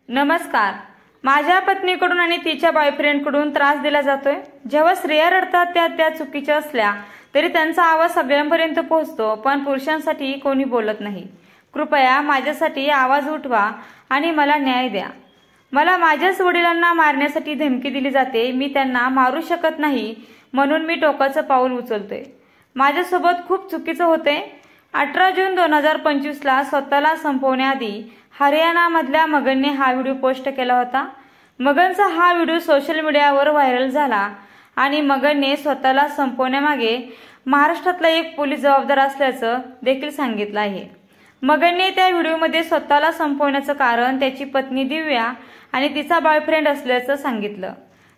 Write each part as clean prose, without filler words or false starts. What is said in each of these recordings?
नमस्कार। माझ्या पत्नीकडून आणि तिच्या बॉयफ्रेंडकडून त्रास दिला जातोय। जेव्हा स्त्रिया रडतात त्या चुकीच्या असल्या तरी त्यांचा आवाज सगळ्यांपर्यंत पोहोचतो, पण पुरुषांसाठी कोणी बोलत नाही। कृपया माझ्यासाठी आवाज उठवा आणि मला न्याय द्या। मला माझ्याच वडिलांना मारण्यासाठी धमकी दिली जाते। मी त्यांना मारू शकत नाही म्हणून मी टोकाचं पाऊल उचलतोय। माझ्यासोबत खूप चुकीचं होतंय। 18 जून 2025 ला स्वतःला संपवण्याआधी हरियाणामधल्या मगनने हा व्हिडिओ पोस्ट केला होता। मगनचा हा व्हिडिओ सोशल मीडियावर व्हायरल झाला आणि मगनने स्वतःला संपवण्यामागे महाराष्ट्रातला एक पोलीस जबाबदार असल्याचं देखील सांगितलं आहे। मगनने त्या व्हिडिओमध्ये स्वतःला संपवण्याचं कारण त्याची पत्नी दिव्या आणि तिचा बॉयफ्रेंड असल्याचं सांगितलं।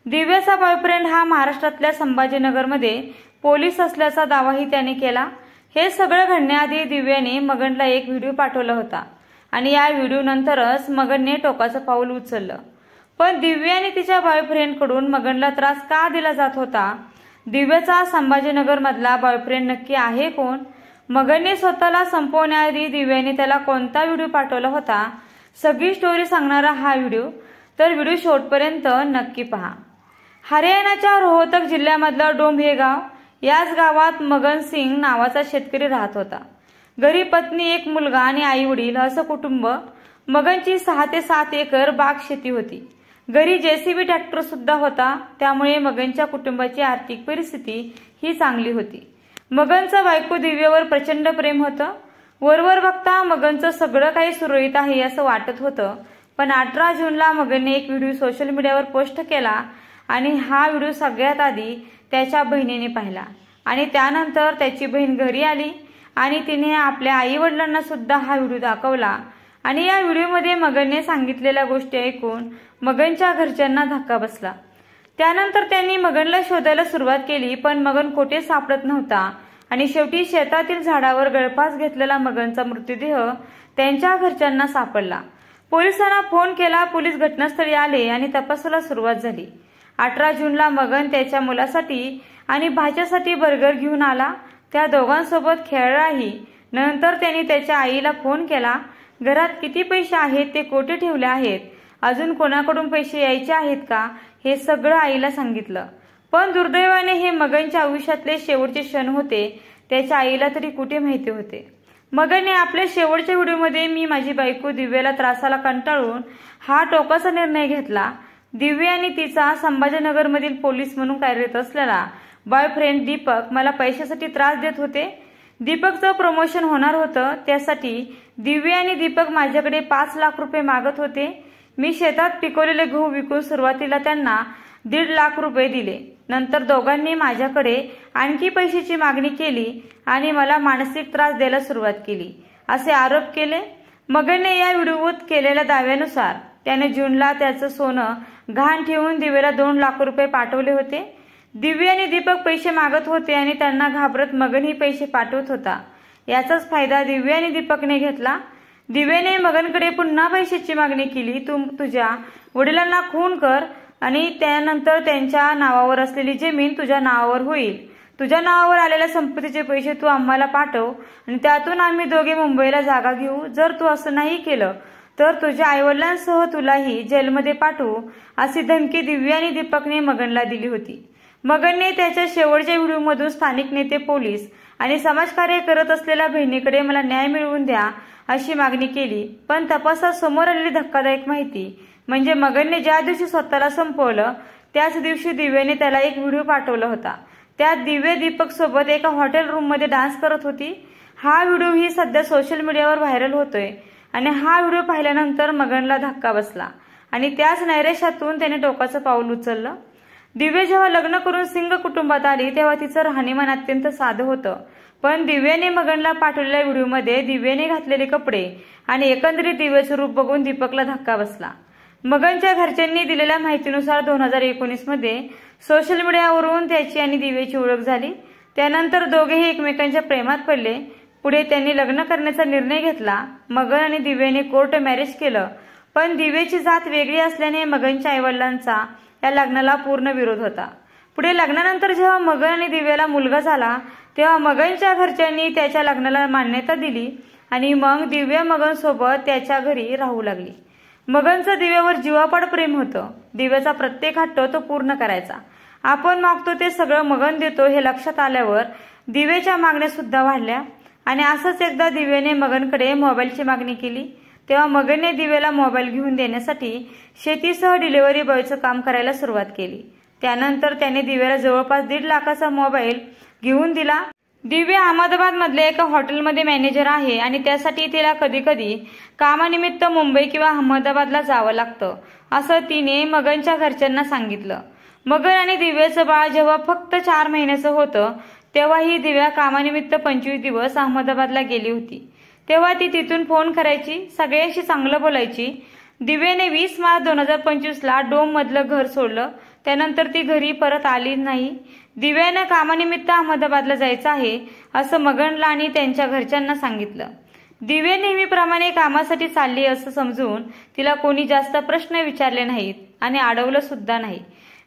दिव्याचा बॉयफ्रेंड हा महाराष्ट्रातल्या संभाजीनगरमध्ये पोलीस असल्याचा दावाही त्याने केला। हे सगळं घडण्याआधी दिव्याने मगनला एक व्हिडिओ पाठवला होता आणि या व्हिडिओ नंतरच मगनने टोकाचं पाऊल उचललं। पण दिव्या आणि तिच्या बॉयफ्रेंडकडून मगनला त्रास का दिला जात होता? दिव्याचा संभाजीनगर मधला बॉयफ्रेंड नक्की आहे कोण? मगनने स्वतःला संपवण्याआधी दिव्याने त्याला कोणता व्हिडिओ पाठवला होता? सगळी स्टोरी सांगणारा हा व्हिडिओ, तर व्हिडिओ शेवटपर्यंत नक्की पहा। हरियाणाच्या रोहतक जिल्ह्यामधलं डोंब हे गाव, याच गावात मगन सिंग नावाचा शेतकरी राहत होता। घरी पत्नी, एक मुलगा आणि आई वडील असं कुटुंब। मगनची 6 ते 7 एकर बाग शेती होती। घरी जेसीबी ट्रॅक्टर सुद्धा होता, त्यामुळे मगनच्या कुटुंबाची आर्थिक परिस्थिती ही चांगली होती। मगनचं बायको दिव्यावर प्रचंड प्रेम होतं। वरवर बघता मगनचं सगळं काही सुरळीत आहे असं वाटत होतं, पण 18 जूनला मगनने एक व्हिडिओ सोशल मीडियावर पोस्ट केला आणि हा व्हिडिओ सगळ्यात आधी त्याच्या बहिणीने पाहिला आणि त्यानंतर त्याची बहीण घरी आली आणि तिने आपल्या आई वडिलांना सुद्धा हा व्हिडिओ दाखवला आणि या व्हिडिओमध्ये मगनने सांगितलेल्या गोष्टी ऐकून मगनच्या घरच्यांना धक्का बसला। त्यानंतर त्यांनी मगनला शोधायला सुरुवात केली, पण मगन कुठे सापडत नव्हता आणि शेवटी शेतातील झाडावर गळफास घेतलेला मगनचा मृतदेह त्यांच्या घरच्यांना सापडला। पोलिसांना फोन केला, पोलीस घटनास्थळी आले आणि तपासाला सुरुवात झाली। 18 जूनला मगन त्याच्या मुलासाठी आणि भाच्यासाठी बर्गर घेऊन आला। त्या दोघांसोबत खेळलाही। नंतर त्यांनी त्याच्या आईला फोन केला। घरात किती पैसे आहेत, ते कोठे ठेवले आहेत, अजून कोणाकडून पैसे यायचे आहेत का, हे सगळं आईला सांगितलं। पण दुर्दैवाने हे मगनच्या आयुष्यातले शेवटचे क्षण होते, त्याच्या आईला तरी कुठे माहिती होते। मगनने आपल्या शेवटच्या व्हिडिओमध्ये मी माझी बायको दिव्याला त्रासाला कंटाळून हा टोकाचा निर्णय घेतला। दिव्या आणि तिचा संभाजीनगरमधील पोलीस म्हणून कार्यरत असलेला बॉयफ्रेंड दीपक मला पैशासाठी त्रास देत होते। दीपकचं प्रमोशन होणार होतं, त्यासाठी दिव्या आणि दीपक माझ्याकडे 5 लाख रुपये मागत होते। मी शेतात पिकवलेले गहू विकून सुरुवातीला त्यांना 1.5 लाख रुपये दिले। नंतर दोघांनी माझ्याकडे आणखी पैशाची मागणी केली आणि मला मानसिक त्रास द्यायला सुरुवात केली, असे आरोप केले। मगनने या व्हिडिओत केलेल्या दाव्यानुसार त्याने जूनला त्याचं सोनं गहाण ठेवून दिव्याला 2 लाख रुपये पाठवले होते। दिव्या आणि दीपक पैसे मागत होते आणि त्यांना घाबरत मगनही पैसे पाठवत होता। याचाच फायदा दिव्या आणि दीपकने घेतला। दिव्याने मगनकडे पुन्हा पैशाची मागणी केली, तू तुझ्या वडिलांना खून कर आणि त्यानंतर त्यांच्या नावावर असलेली जमीन तुझ्या नावावर होईल। तुझ्या नावावर आलेल्या संपत्तीचे पैसे तू आम्हाला पाठव आणि त्यातून आम्ही दोघे मुंबईला जागा घेऊ। जर तू असं नाही केलं तर तुझ्या आईवडिलांसह तुलाही जेलमध्ये पाठवू, अशी धमकी दिव्या आणि दीपकने मगनला दिली होती। मगनने त्याच्या शेवटच्या व्हिडिओमधून स्थानिक नेते, पोलीस आणि समाजकार्य करत असलेल्या बहिणीकडे मला न्याय मिळवून द्या अशी मागणी केली। पण तपासात समोर आलेली धक्कादायक माहिती म्हणजे मगनने ज्या दिवशी स्वतःला संपवलं त्याच दिवशी दिव्याने त्याला एक व्हिडिओ पाठवला होता। त्यात दिव्या दीपक सोबत एका हॉटेल रूममध्ये डान्स करत होती। हा व्हिडिओ ही सध्या सोशल मीडियावर व्हायरल होतोय आणि हा व्हिडिओ पाहिल्यानंतर मगनला धक्का बसला आणि त्याच नैराश्यातून त्याने टोकाचं पाऊल उचललं। दिव्या जेव्हा लग्न करून सिंग कुटुंबात आली तेव्हा तिचं राहणीमान अत्यंत साधं होतं, पण दिव्याने मगनला पाठवलेल्या व्हिडिओमध्ये दिव्याने घातलेले कपडे आणि एकंदरीत दिव्याचं रूप बघून दीपकला धक्का बसला। मगनच्या घरच्यांनी दिलेल्या माहितीनुसार 2019 मध्ये सोशल मीडियावरून त्याची आणि दिव्याची ओळख झाली। त्यानंतर दोघेही एकमेकांच्या प्रेमात पडले। पुढे त्यांनी लग्न करण्याचा निर्णय घेतला। मगन आणि दिव्याने कोर्ट मॅरेज केलं, पण दिव्याची जात वेगळी असल्याने मगनच्या आईवडिलांचा या लग्नाला पूर्ण विरोध होता। पुढे लग्नानंतर जेव्हा मगन आणि दिव्याला मुलगा झाला तेव्हा मगनच्या घरच्यांनी त्याच्या लग्नाला मान्यता दिली आणि मग दिव्या मगन सोबत त्याच्या घरी राहू लागली। मगनचं दिव्यावर जीवापाड प्रेम होतं. दिव्याचा प्रत्येक हट्ट तो पूर्ण करायचा. आपण मागतो ते सगळं मगन देतो हे लक्षात आल्यावर दिव्याच्या मागण्या सुद्धा वाढल्या आणि असंच एकदा दिव्याने मगनकडे मोबाईलची मागणी केली. तेव्हा मगनने दिव्याला मोबाईल घेऊन देण्यासाठी शेतीसह डिलिव्हरी बॉयचं काम करायला सुरुवात केली. त्यानंतर त्याने दिव्याला जवळपास 1.5 लाखाचा मोबाईल घेऊन दिला. दिव्या अहमदाबाद मधल्या एका हॉटेलमध्ये मॅनेजर आहे आणि त्यासाठी तिला कधी कधी कामानिमित्त मुंबई किंवा अहमदाबादला जावं लागतं असं तिने मगनच्या घरच्यांना सांगितलं. मगन आणि दिव्याचं बाळ जेव्हा फक्त 4 महिन्याचं होतं तेव्हा ही दिव्या कामानिमित्त 25 दिवस अहमदाबादला गेली होती. तेव्हा ती तिथून फोन करायची, सगळ्यांशी चांगलं बोलायची. दिव्याने 20 मार्च 2025ला डोम मधलं घर सोडलं. त्यानंतर ती घरी परत आली नाही. दिव्यानं कामानिमित्त अहमदाबादला जायचं आहे असं मगनला आणि त्यांच्या घरच्यांना सांगितलं. दिव्या नेहमीप्रमाणे कामासाठी चालली असं समजून तिला कोणी जास्त प्रश्न विचारले नाहीत आणि अडवलं सुद्धा नाही.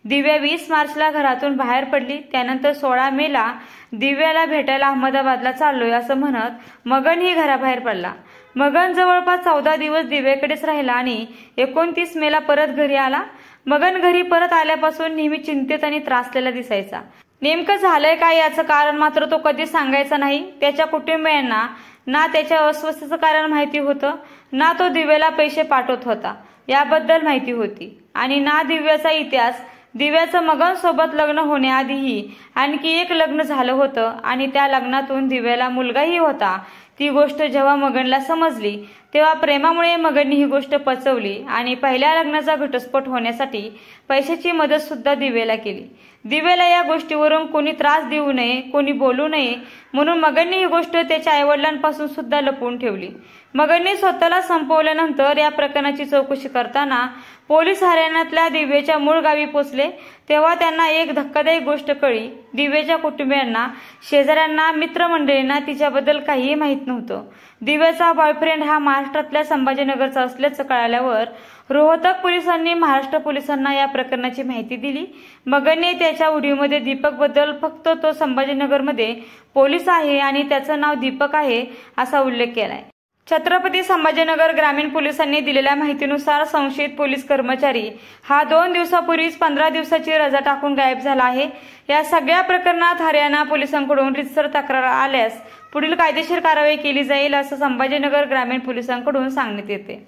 दिव्या 20 मार्चला घरातून बाहेर पडली. त्यानंतर 16 मेला दिव्याला भेटायला अहमदाबादला चाललोय असं म्हणत मगनही घराबाहेर पडला. मगन जवळपास 14 दिवस दिव्याकडेच राहिला आणि 29 मेला परत घरी आला. मगन घरी परत आल्यापासून नेहमी चिंतेत आणि त्रासलेला दिसायचा. नेमकं झालंय काय याचं कारण मात्र तो कधी सांगायचा नाही. त्याच्या कुटुंबियांना ना त्याच्या अस्वस्थतेचं कारण माहिती होतं, ना तो दिव्याला पैसे पाठवत होता याबद्दल माहिती होती आणि ना दिव्याचा इतिहास. दिव्याचं मगन सोबत लग्न होण्याआधीही आणखी एक लग्न झालं होतं आणि त्या लग्नातून दिव्याला मुलगाही होता. ती गोष्ट जेव्हा मगनला समजली तेव्हा प्रेमामुळे मगनने ही गोष्ट पचवली आणि पहिल्या लग्नाचा घटस्फोट होण्यासाठी पैशाची मदत सुद्धा दिव्याला केली. दिव्याला या गोष्टीवरून कोणी त्रास देऊ नये, कोणी बोलू नये म्हणून मगनने ही गोष्ट त्याच्या आईवडिलांपासून सुद्धा लपवून ठेवली. मगनने स्वतःला संपवल्यानंतर या प्रकरणाची चौकशी करताना पोलीस हरियाणातल्या दिव्याच्या मूळ गावी पोचले. तेव्हा त्यांना एक धक्कादायक गोष्ट कळली. दिव्याच्या कुटुंबियांना, शेजाऱ्यांना, मित्रमंडळींना तिच्याबद्दल काहीही माहीत नव्हतं. दिव्याचा बॉयफ्रेंड हा महाराष्ट्रातल्या संभाजीनगरचा असल्याचं कळाल्यावर रोहतक पोलिसांनी महाराष्ट्र पोलिसांना या प्रकरणाची माहिती दिली. मगनने त्याच्या व्हिडिओमध्ये दीपकबद्दल फक्त तो संभाजीनगरमध्ये पोलीस आहे आणि त्याचं नाव दीपक आहे असा उल्लेख केलाय. छत्रपती संभाजीनगर ग्रामीण पोलिसांनी दिलेल्या माहितीनुसार संशयित पोलीस कर्मचारी हा 2 दिवसापूर्वीच 15 दिवसाची रजा टाकून गायब झाला आहे. या सगळ्या प्रकरणात हरियाणा पोलिसांकडून रितसर तक्रार आल्यास पुढील कायदेशीर कारवाई केली जाईल असं संभाजीनगर ग्रामीण पोलिसांकडून सांगण्यात येते.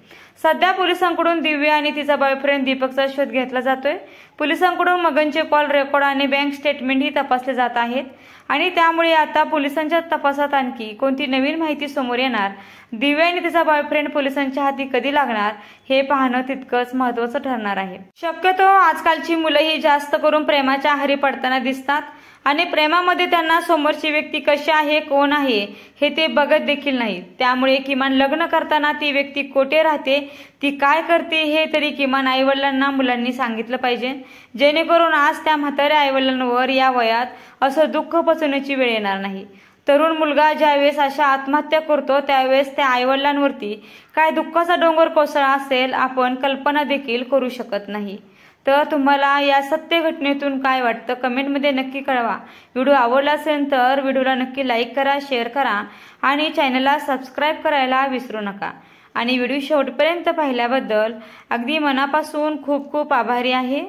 सध्या पोलिसांकडून दिव्या आणि तिचा बॉयफ्रेंड दीपकचा शोध घेतला जातोय. पोलिसांकडून मगनचे कॉल रेकॉर्ड आणि बँक स्टेटमेंटही तपासले जात आहेत आणि त्यामुळे आता पोलिसांच्या तपासात आणखी कोणती नवीन माहिती समोर येणार, दिव्या आणि तिचा बॉयफ्रेंड पोलिसांच्या हाती कधी लागणार हे पाहणं तितकंच महत्त्वाचं ठरणार आहे. शक्यतो आजकालची मुलंही जास्त करून प्रेमाच्या आहारी पडताना दिसतात आणि प्रेमामध्ये त्यांना समोरची व्यक्ती कशी आहे, कोण आहे हे ते बघत देखील नाहीत. त्यामुळे किमान लग्न करताना ती व्यक्ती कोठे राहते, ती काय करते हे तरी किमान आईवडिलांना मुलांनी सांगितलं पाहिजे, जेणेकरून आज त्या म्हाताऱ्या आईवडिलांवर या वयात असं दुःख पचवण्याची वेळ येणार नाही. तरुण मुलगा ज्यावेळेस अशा आत्महत्या करतो त्यावेळेस त्या आईवडिलांवरती काय दुःखाचा डोंगर कोसळला असेल आपण कल्पना देखील करू शकत नाही. तर तुम्हाला या सत्य घटनेतून काय वाटतं कमेंटमध्ये नक्की कळवा. व्हिडिओ आवडला असेल तर व्हिडिओला नक्की लाईक करा, शेअर करा आणि चॅनलला सबस्क्राईब करायला विसरू नका. आणि व्हिडिओ शेवटपर्यंत पाहिल्याबद्दल अगदी मनापासून खूप खूप आभारी आहे.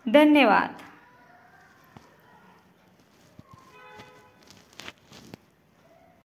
धन्यवाद.